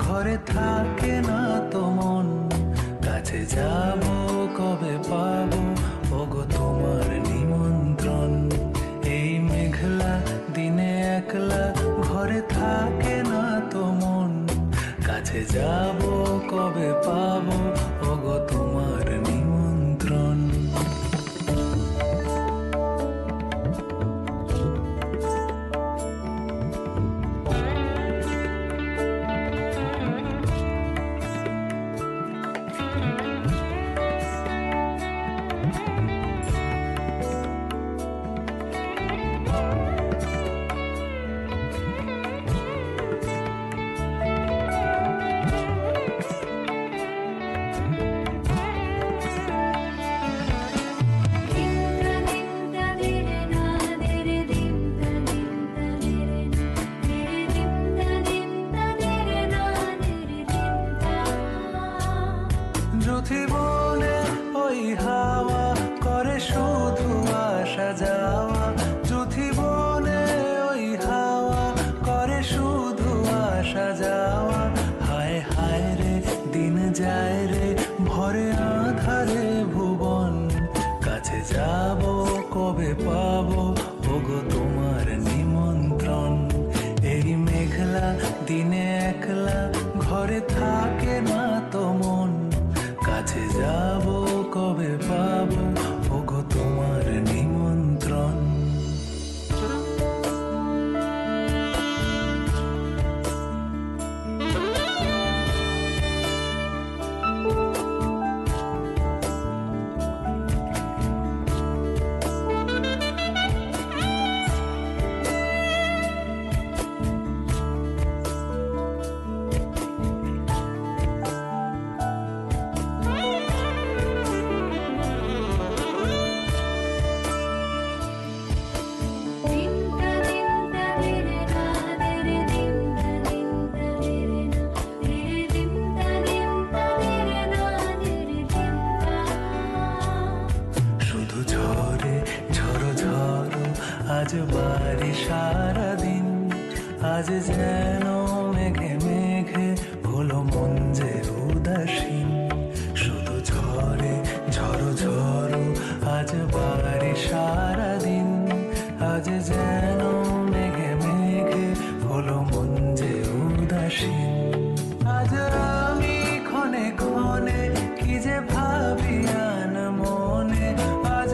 ঘরে থাকে না তো মন, কাছে যাব কবে পাবো ওগো তোমার নিমন্ত্রণ। এই মেঘলা দিনে একলা ঘরে থাকে না তো মন, কাছে যাব কবে পাবো ওগো তোমার নিমন্ত্রণ। জীবনে ওই হাওয়া করে শুধু আসা যাওয়া, জীবনে ওই হাওয়া করে শুধু আসা যাওয়া। হায় হায় রে দিন যায় রে ভরে আধারে ভুবন, কাছে যাব কবে পাবো ওগো তোমার নিমন্ত্রণ। এই মেঘলা দিনে একলা ঘরে থাকে না তো মন, কাছে যাব কবে পাবো ওগো তোমার নিমন্ত্রণ। আজ বাড়ি সারাদিন, আজ যেন মেঘে মেঘে হলো মন যে উদাসীন। শুধু ঝরে ঝড়ো ঝড়ো আজ বাড়ি সারাদিন, আজ যেন মেঘে মেঘে হলো মন যে উদাসীন। আজ আমি ক্ষণে ক্ষণে কি যে ভাবি আন মনে, আজ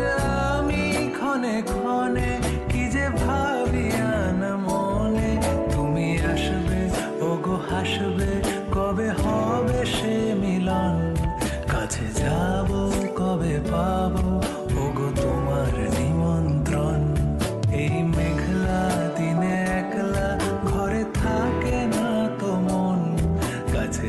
আমি ক্ষণে ক্ষণে কি যে ভাবি আন মনে। তুমি আসবে ওগো হাসবে কবে হবে সে মিলন, কাছে যাব কবে পাবো ওগো তোমার নিমন্ত্রণ। এই মেঘলা দিনে একলা ঘরে থাকে না তো মন, কাছে